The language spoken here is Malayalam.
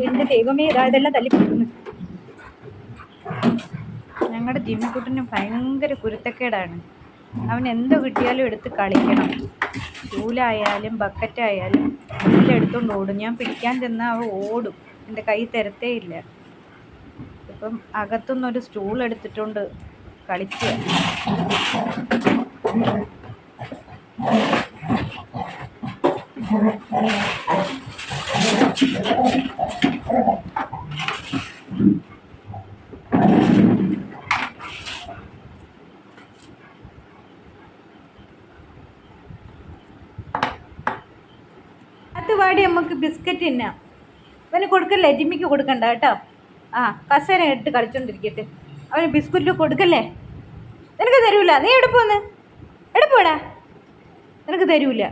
എൻ്റെ ദൈവമേ, ഇതെല്ലാം തല്ലിപ്പോകുന്നു. ഞങ്ങളുടെ ജിമ്മിക്കുട്ടന് ഭയങ്കര കുരുത്തക്കേടാണ്. അവൻ എന്തോ കിട്ടിയാലും എടുത്ത് കളിക്കണം. ചൂലായാലും ബക്കറ്റായാലും എല്ലാം എടുത്തുകൊണ്ട് ഓടും. ഞാൻ പിടിക്കാൻ ചെന്നാൽ അവൻ ഓടും, എൻ്റെ കൈ തരത്തേ ഇല്ല. ഇപ്പം അകത്തുനിന്നൊരു സ്റ്റൂൾ എടുത്തിട്ടുണ്ട് കളിക്കുക. അത് വാടി നമുക്ക് ബിസ്ക്കറ്റ് തിന്നാം. അവന് കൊടുക്കല്ലേ, ജിമ്മിക്ക് കൊടുക്കണ്ട കേട്ടോ. കസേര ഇട്ട് കളിച്ചോണ്ടിരിക്കട്ടെ. അവന് ബിസ്ക്കറ്റ് കൊടുക്കല്ലേ. നിനക്ക് തരൂല, നീ എടുപ്പോന്ന് എടുപ്പോടാ, നിനക്ക് തരൂല.